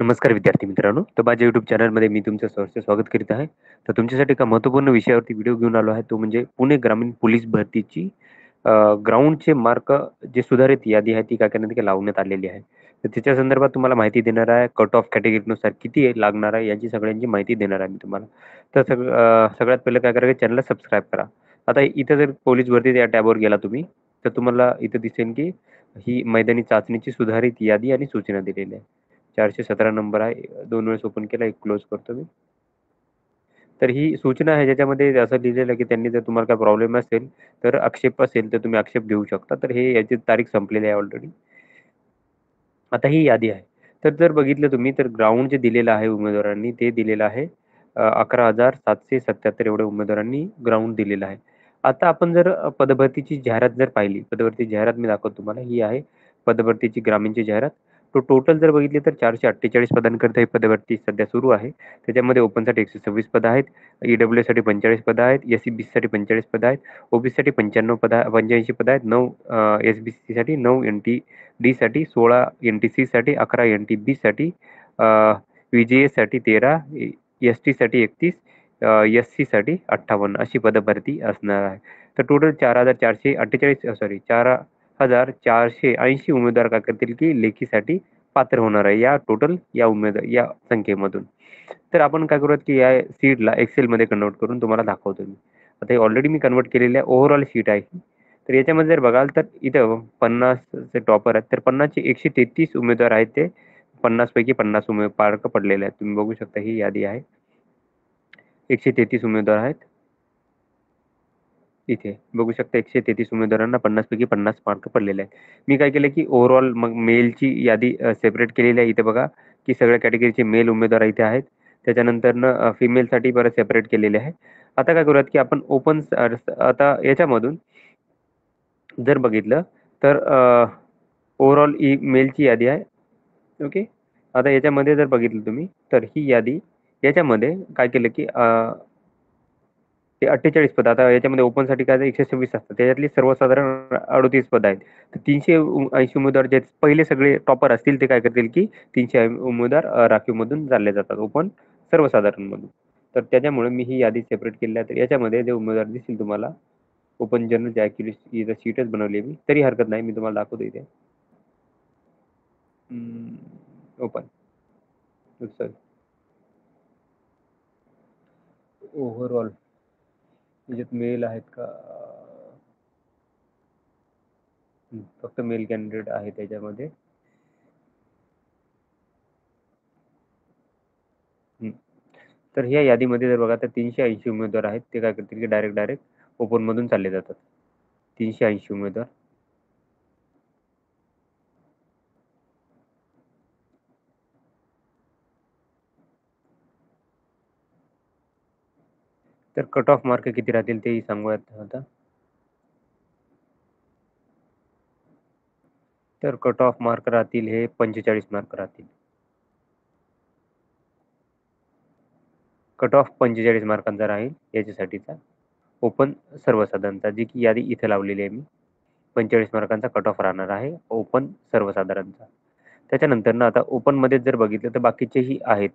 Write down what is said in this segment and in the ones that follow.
नमस्कार विद्यार्थी मित्रांनो. तर माझ्या YouTube चॅनलमध्ये मी तुमचं सहर्ष स्वागत करीत आहे. तर तुमच्यासाठी एका महत्त्वपूर्ण विषयावरती व्हिडिओ घेऊन आलो आहे. तो म्हणजे पुणे ग्रामीण पोलीस भरतीची ग्राउंडचे मार्क जे सुधारित यादी आहे ती काय करण्यात लावण्यात आलेली आहे. तर त्याच्या संदर्भात तुम्हाला माहिती देणार आहे. कट ऑफ कॅटेगरीनुसार किती लागणार आहे याची सगळ्यांची माहिती देणार आहे मी तुम्हाला. तर सगळ्यात पहिलं काय करायचं, चॅनलला सबस्क्राईब करा. आता इथं जर पोलीस भरती या टॅबवर गेला तुम्ही, तर तुम्हाला इथं दिसेल की ही मैदानी चाचणीची सुधारित यादी आणि सूचना दिलेली आहे. 417 नंबर आहे. 2 वेळेस ओपन केला, एक क्लोज करतो मी. तर ही सूचना आहे ज्याच्यामध्ये असं लिहिलेलं आहे की त्यांनी जर तुम्हाला काही प्रॉब्लेम असेल, तर आक्षेप असेल तर तुम्ही आक्षेप घेऊ शकता. तर हे याची तारीख संपलेली आहे ऑलरेडी. आता ही यादी आहे. तर जर बघितलं तुम्ही तर ग्राउंड जे दिलेलं आहे उमेदवारांनी ते दिलेलं आहे 11,777 एवढ्या उमेदवारांनी ग्राउंड दिलेलं आहे. आता आपण जर पदभरतीची जाहिरात जर पाहिली, पदभरती जाहिरात मी दाखवतो तुम्हाला. ही आहे पदभरतीची ग्रामीणची जाहिरात. तो टोटल जर बघितली तर 448 पदांकरिता ही पदभरती सध्या सुरू आहे. त्याच्यामध्ये ओपनसाठी 126 पदं आहेत, ईडब्ल्यूएससाठी 45 पदं आहेत, एस-सी-बी-सीसाठी 45 पदं आहेत, ओबीसीसाठी 85 पदं आहेत, 9 एस-बी-सीसाठी 9, एन-टी-डीसाठी 16, एन-टी-सीसाठी 11, एन-टी-बीसाठी व्ही-जी-एससाठी 13, एस-टीसाठी 31, एस-सीसाठी 58 अशी पदभरती असणार आहे. तर टोटल 4,480 उमेदवार काय करतील की लेखीसाठी पात्र होणार आहे या संख्येमधून. तर आपण काय करूयात की या सीटला एक्सेलमध्ये कन्व्हर्ट करून तुम्हाला दाखवतो मी. आता हे ऑलरेडी मी कन्व्हर्ट केलेली आहे. ओव्हरऑल शीट आहे ही. तर याच्यामध्ये जर बघाल तर इथं 50 चे टॉपर आहेत. तर 50 चे 133 उमेदवार आहेत ते 50 पैकी 50 मार्क पडलेले आहेत. तुम्ही बघू शकता ही यादी आहे. 133 उमेदवार आहेत. इथे बघू शकता 133 उमेदवारांना 50 पैकी 50 मार्क पडलेले आहेत. मी काय केलं की ओव्हरऑल मग मेलची यादी सेपरेट केलेली आहे. इथे बघा की सगळ्या कॅटेगरीचे मेल उमेदवार इथे आहेत. त्याच्यानंतरनं फिमेलसाठी परत सेपरेट केलेले आहे. आता काय करूयात की आपण आता याच्यामधून जर बघितलं तर ओव्हरऑल मेलची यादी आहे. ओके. आता याच्यामध्ये जर बघितलं तुम्ही तर ही यादी याच्यामध्ये काय केलं की ते 48 पद आता याच्यामध्ये ओपनसाठी काय 126 असतात. त्याच्यातली सर्वसाधारण 38 पद आहेत. तर 380 उमेदवार जे पहिले सगळे टॉपर असतील ते काय करतील की 380 उमेदवार राखीवमधून चालले जातात ओपन सर्वसाधारणमधून. तर त्याच्यामुळे मी ही यादी सेपरेट केली आहे. तर याच्यामध्ये जे उमेदवार दिसतील तुम्हाला ओपन जनरल इथं शीटच बनवली आहे मी. तरी हरकत नाही. मी तुम्हाला दाखवतो इथे. ओपन. सॉरी. ओव्हरऑल त्याच्यात मेल आहेत का? फक्त मेल कॅन्डिडेट आहे त्याच्यामध्ये. तर ह्या यादीमध्ये जर बघा तर 380 उमेदवार आहेत. ते काय करतील की डायरेक्ट ओपन मधून चालले जातात. 380 उमेदवार. तर कट ऑफ मार्क किती राहतील तेही सांगूयात आता. तर कट ऑफ मार्क राहतील हे 45 मार्क राहतील. कट ऑफ 45 मार्कांचा राहील याच्यासाठीचा. ओपन सर्वसाधारणता जी की यादी इथे लावलेली आहे मी. 45 मार्कांचा कट ऑफ राहणार आहे ओपन सर्वसाधारणचा. त्याच्यानंतर ना आता ओपनमध्ये जर बघितलं तर बाकीचेही आहेत.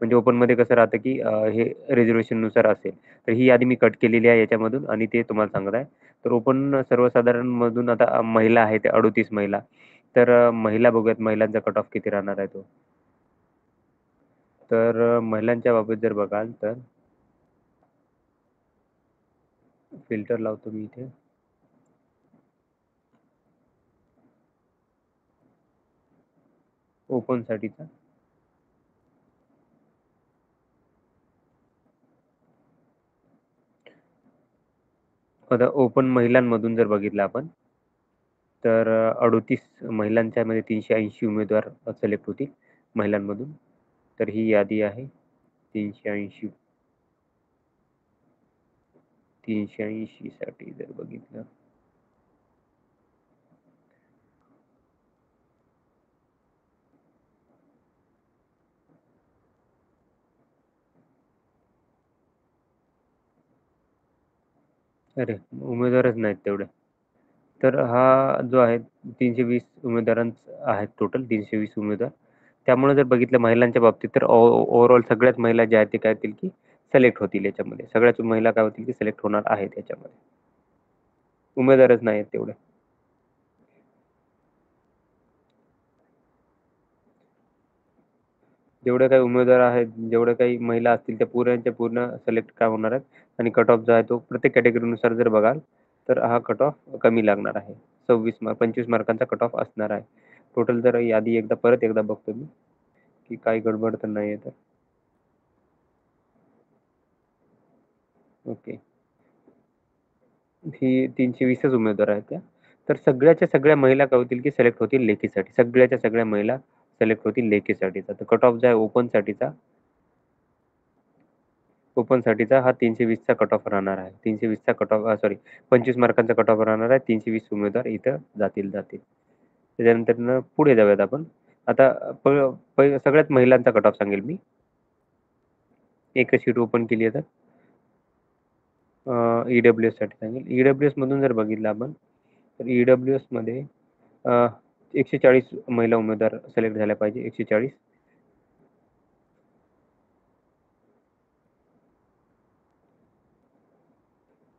म्हणजे ओपनमध्ये कसं राहतं की हे रिझर्वेशननुसार असेल. तर ही यादी मी कट केलेली आहे याच्यामधून आणि ते तुम्हाला सांगत आहे. तर ओपन सर्वसाधारणमधून आता महिला आहेत 38 महिला. तर महिला बघूयात महिलांचा कट ऑफ किती राहणार आहे तो. तर महिलांच्या बाबतीत जर बघाल तर फिल्टर लावतो मी इथे. ओपनसाठीचा. आता ओपन महिलांमधून जर बघितलं आपण तर 38 महिलांच्यामध्ये 380 उमेदवार सिलेक्ट होतील महिलांमधून. तर ही यादी आहे 380. 380 साठी जर बघितलं अरे उमेदवारच नाहीत तेवढे. तर हा जो आहे 320 उमेदवारांचा आहेत टोटल 320 उमेदवार. त्यामुळे जर बघितलं महिलांच्या बाबतीत तर ओव्हरऑल सगळ्याच महिला ज्या आहेत ते काय होतील की सिलेक्ट होतील याच्यामध्ये. सगळ्याच महिला काय होतील की सिलेक्ट होणार आहेत याच्यामध्ये. उमेदवारच नाही आहेत तेवढे. जेवढे काही उमेदवार आहेत, जेवढ्या काही महिला असतील त्या पूर्णच्या पूर्ण सिलेक्ट काय होणार आहेत आणि कट ऑफ जो आहे तो प्रत्येक कॅटेगरीनुसार जर बघाल तर हा कट ऑफ कमी लागणार आहे. 25 मार्कांचा कट ऑफ असणार आहे. टोटल जर यादी परत एकदा बघतो मी की काही गडबड तर नाही आहे तर. ओके. ही 320च उमेदवार आहेत त्या. तर सगळ्याच्या सगळ्या महिला काय होतील की सिलेक्ट होतील लेखीसाठी. सगळ्याच्या सगळ्या महिला सिलेक्ट होतील लेखीसाठीचा. तर कट ऑफ जो आहे ओपनसाठीचा हा 320चा कट ऑफ राहणार आहे. 320चा कट ऑफ सॉरी 25 मार्कांचा कट ऑफ राहणार आहे. 320 उमेदवार इथं जातील. त्याच्यानंतर पुढे जाऊयात आपण. आता सगळ्यात महिलांचा कट ऑफ सांगेल मी. एकच शीट ओपन केली आहे तर. EWS साठी सांगेल. EWS मधून जर बघितलं आपण तर EWS मध्ये 140 महिला उमेदवार सिलेक्ट झाल्या पाहिजे. 140.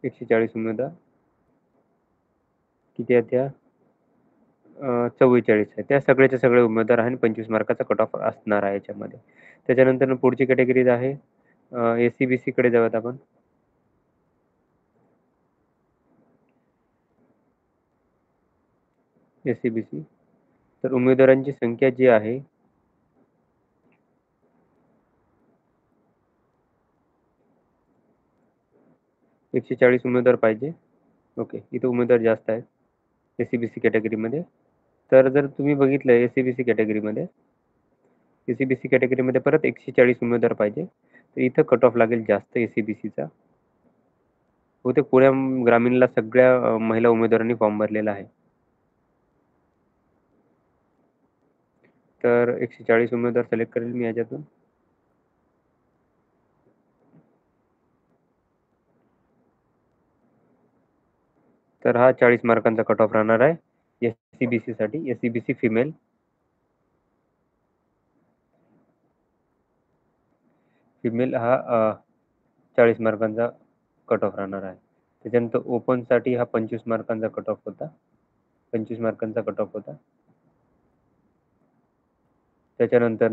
140 उमेदवार. किती आहेत त्या? 44 आहे. त्या सगळ्याचे सगळे उमेदवार आहे आणि 25 मार्काचा कट ऑफ असणार आहे याच्यामध्ये. त्याच्यानंतर पुढची कॅटेगरी आहे SC-BC कडे जाऊयात आपण. SC-BC तर उमेदवारांची संख्या जी आहे 140 उमेदवार पाहिजे. ओके. इथे उमेदवार जास्त आहेत SC-BC कॅटेगरीमध्ये. तर जर तुम्ही बघितलं SC-BC कॅटेगरीमध्ये परत 140 उमेदवार पाहिजे. तर इथं कट ऑफ लागेल जास्त SC-BCचा. बहुतेक पुणे ग्रामीणला सगळ्या महिला उमेदवारांनी फॉर्म भरलेला आहे. तर 140 उमेदवार सिलेक्ट करेल मी याच्यातून. तर हा 40 मार्कांचा कट ऑफ राहणार आहे SC-BC साठी. SC-BC female. फिमेल हा 40 मार्कांचा कट ऑफ राहणार आहे. त्याच्यानंतर ओपनसाठी हा 25 मार्कांचा कट ऑफ होता. 25 मार्कांचा कट ऑफ होता. त्याच्यानंतर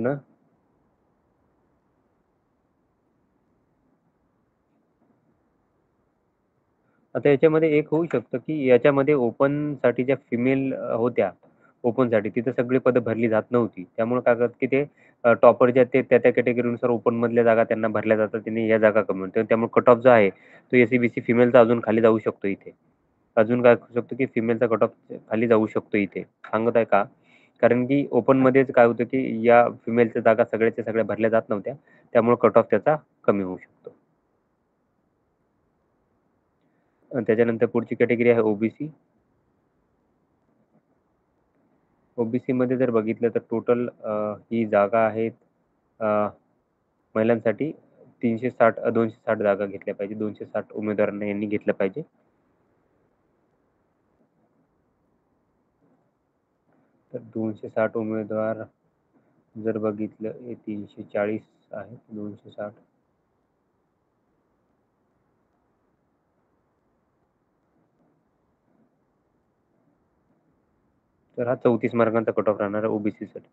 आता याच्यामध्ये एक होऊ शकतं की याच्यामध्ये ओपनसाठी ज्या फिमेल होत्या ओपनसाठी तिथं सगळी पदं भरली जात नव्हती. त्यामुळे काय करतात की ते टॉपर जे आहेत ते त्या कॅटेगरीनुसार ओपनमधल्या जागा त्यांना भरल्या जातात. त्यांनी या जागा कमी होतात. त्यामुळे कट ऑफ जो आहे तो SC-BC फिमेलचा अजून खाली जाऊ शकतो इथे. अजून काय होऊ शकतं की फिमेलचा कट ऑफ खाली जाऊ शकतो इथे. सांगत आहे का? कारण की ओपनमध्येच काय होतं की या फिमेलच्या जागा सगळ्याच्या सगळ्या भरल्या जात नव्हत्या. त्यामुळे कट ऑफ त्याचा कमी होऊ शकतो. त्याच्यानंतर पुढची कॅटेगरी आहे OBC. OBC मध्ये जर बघितलं तर टोटल ही जागा आहेत महिलांसाठी 260 जागा घेतल्या पाहिजे. 260 उमेदवारांना यांनी घेतलं पाहिजे. तर 260 उमेदवार जर बघितलं हे 340 आहेत. 260 तर हा 34 मार्कांचा कट ऑफ राहणार आहे OBC साठी.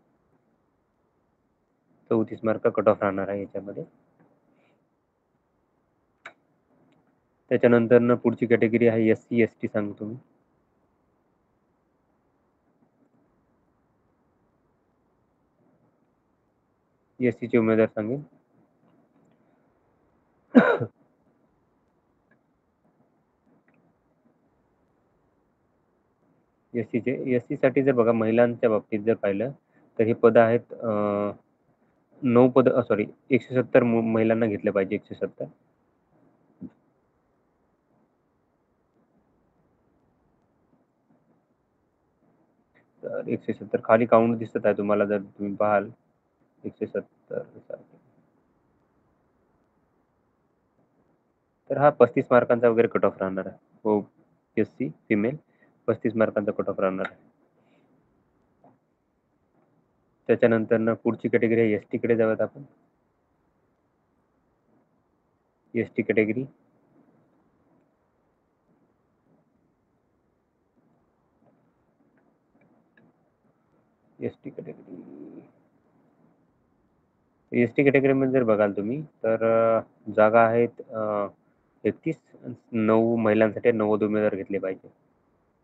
34 मार्क कट ऑफ राहणार आहे याच्यामध्ये. त्याच्यानंतर पुढची कॅटेगरी आहे SC-ST सांगतो मी. SC चे उमेदवार सांगेन. SC साठी जर बघा महिलांच्या बाबतीत जर पाहिलं तर हे पद आहेत 9 पद सॉरी 170 महिलांना घेतलं पाहिजे. 170. तर 170 खाली काउंट दिसत आहे तुम्हाला जर तुम्ही पाहाल 170 तर हा 35 मार्कांचा वगैरे कट ऑफ राहणार आहे. हो SC फिमेल 35 मार्कांचा कट ऑफ राहणार आहे. त्याच्यानंतर पुढची कॅटेगरी आहे एस कडे जाऊयात आपण. S T category. S T कॅटेगरीमध्ये जर बघाल तुम्ही तर जागा आहेत 31. 9 महिलांसाठी 90 उमेदवार घेतले पाहिजे.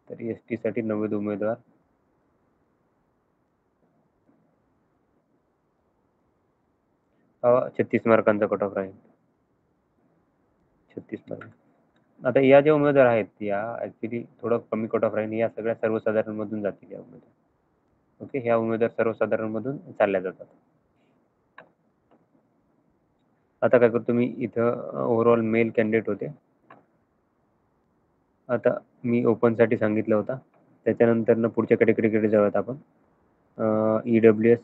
तर एस साठी 90 उमेदवार. 36 मार्कांचा कट ऑफ राहील. 36 मार्क. आता या ज्या उमेदवार आहेत या ऍक्च्युली थोडं कमी कट ऑफ राहील. या सगळ्या सर्वसाधारण मधून जातील या उमेदवार. ओके, ह्या उमेदवार सर्वसाधारण मधून चालल्या जातात. आता काय करतो मी इथं ओव्हरऑल मेल कॅन्डिडेट होते. आता मी ओपन साठी सांगितलं होता. त्याच्यानंतर पुढच्या कॅटेगरीकडे जाऊयात आपण. ईडब्ल्यू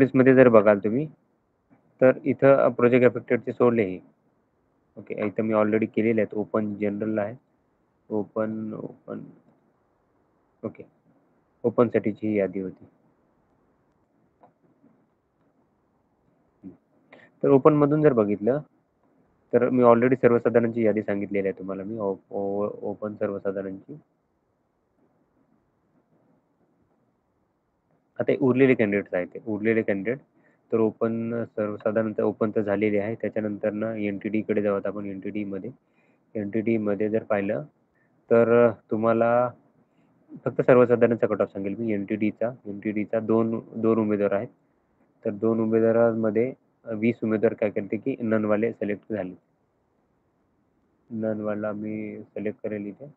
एस मध्ये जर बघाल तुम्ही तर इथं प्रोजेक्ट अफेक्टेडचे सोडले हे. ओके, इथं मी ऑलरेडी केलेले आहेत. ओपन जनरल आहे. ओपन ओके, ओपन साठीची ही यादी होती. तर ओपन मधून जर बघितलं तर मी ऑलरेडी सर्वसाधारणची यादी सांगितलेली आहे तुम्हाला मी. ओपन सर्वसाधारणची. आता उरलेले कॅन्डिडेट्स आहेत. उरलेले कॅन्डिडेट तर ओपन सर्वसाधारण ओपन तर झालेले आहे. त्याच्यानंतर एनटीडी कडे जाऊयात आपण. एनटीडी मध्ये जर पाहिलं तर तुम्हाला फक्त सर्वसाधारणचा कट ऑफ सांगेल मी. एनटीडीचा दोन उमेदवार आहेत. तर 2 उमेदवारांमध्ये 20 उमेदवार काय करते की ननवाले सिलेक्ट झाले. ननवाला मी सिलेक्ट करेल इथे.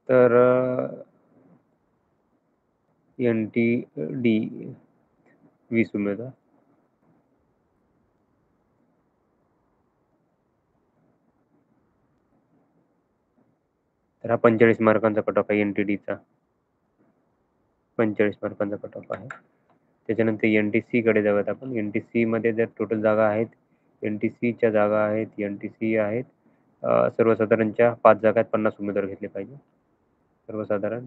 तर एनटीडी 20 उमेदवार. तर हा 45 मार्कांचा कट ऑफ आहे एनटीडीचा. 45 मार्कांचा कट ऑफ आहे. त्याच्यानंतर एनटीसी कडे जाऊयात आपण. एनटीसी मध्ये जर टोटल जागा आहेत, एनटीसीच्या जागा आहेत, एनटीसी आहेत सर्वसाधारणच्या 5 जागा आहेत. 50 उमेदवार घेतले पाहिजे सर्वसाधारण.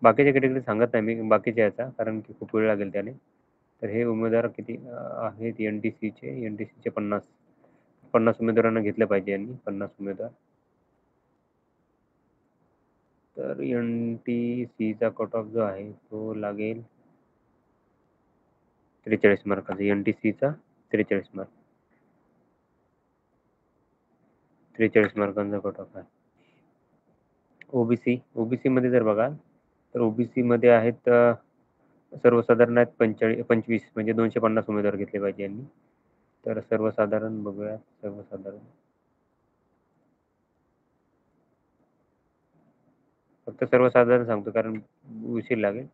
बाकीच्या कॅटेगरी सांगत नाही मी बाकीच्या याचा, कारण की खूप वेळ लागेल त्याने. तर हे उमेदवार किती आहेत एनटीसीचे 50 उमेदवारांना घेतलं पाहिजे यांनी. 50 उमेदवार. तर एनटीसीचा कट ऑफ जो आहे तो लागेल 43 मार्काचा. एनटीसीचा 43 मार्क. 43 मार्कांचा कट ऑफ आहे. ओबीसी मध्ये जर बघाल तर ओबीसी मध्ये आहेत सर्वसाधारण आहेत 25 म्हणजे 250 उमेदवार घेतले पाहिजे यांनी. तर सर्वसाधारण बघूया. सर्वसाधारण फक्त सर्वसाधारण सांगतो कारण उशीर लागेल.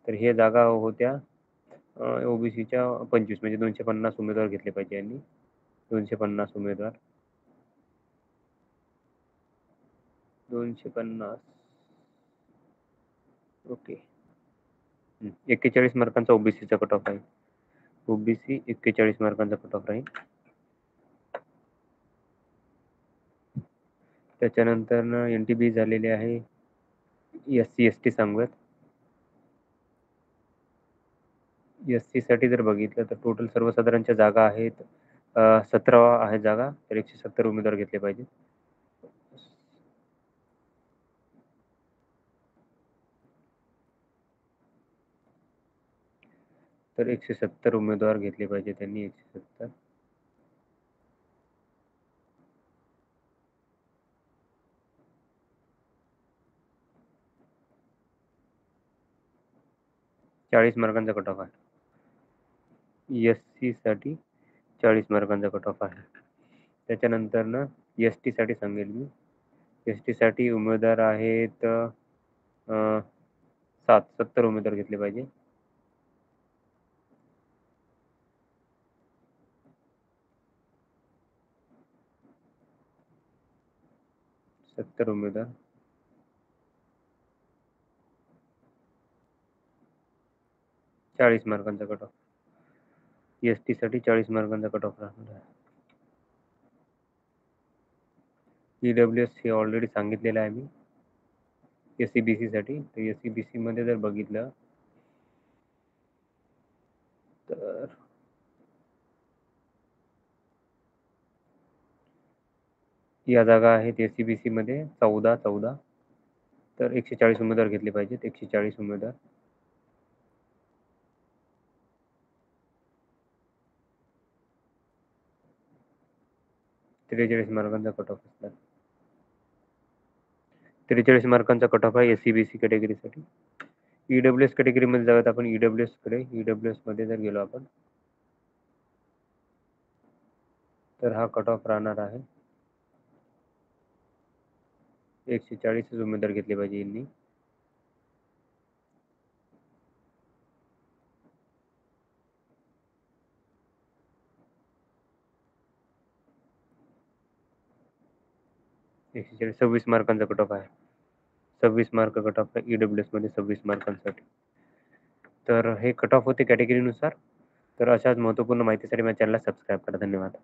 तर हे जागा होत्या ओबीसीच्या 25 म्हणजे 250 उमेदवार घेतले पाहिजे यांनी. 250 उमेदवार. 250. ओके. 41 मार्कांचा ओबीसीचा कट ऑफ आहे. ओबीसी 41 मार्कांचा कट ऑफ राहील. त्याच्यानंतर एनटीबी झालेले आहे. SC ST सांगूयात. एससी साठी जर बघितलं तर टोटल सर्वसाधारणच्या जागा आहेत 17 आहे जागा. तर 170 उमेदवार घेतले पाहिजे. तर 170 उमेदवार घेतले पाहिजे त्यांनी. 170. चाळीस मार्कांचा कट ऑफ आहे. एससी साठी 40 मार्कांचा कट ऑफ आहे. त्याच्यानंतर एस टी साठी सांगेल मी. एस टी साठी उमेदवार आहेत 70 उमेदवार घेतले पाहिजे. 70 उमेदवार. 40 मार्कांचा कट ऑफ. एस-टी साठी 40 मार्कांचा कट ऑफ राहणार आहे. EWS हे ऑलरेडी सांगितलेलं आहे मी. SC-BC साठी. तर SC-BC मध्ये जर बघितलं तर या जागा आहेत SC-BC मध्ये 14. तर 140 उमेदवार घेतले पाहिजेत. 140 उमेदवार. 43 मार्कांचा कट ऑफ असणार. 43 मार्कांचा कट ऑफ आहे SC-BC कॅटेगरीसाठी. EWS कॅटेगरीमध्ये जाऊयात आपण. EWS कडे. EWS मध्ये जर गेलो आपण तर हा कट ऑफ राहणार आहे 140 उमेदवार घेतले पाहिजे यांनी. एकशे 26 मार्कांचा कट ऑफ आहे. 26 मार्क कट ऑफ आहे EWS मध्ये 26 मार्कांसाठी. तर हे कट ऑफ होते कॅटेगरीनुसार. तर अशाच महत्त्वपूर्ण माहितीसाठी माझ्या चॅनलला सबस्क्राईब करा. धन्यवाद.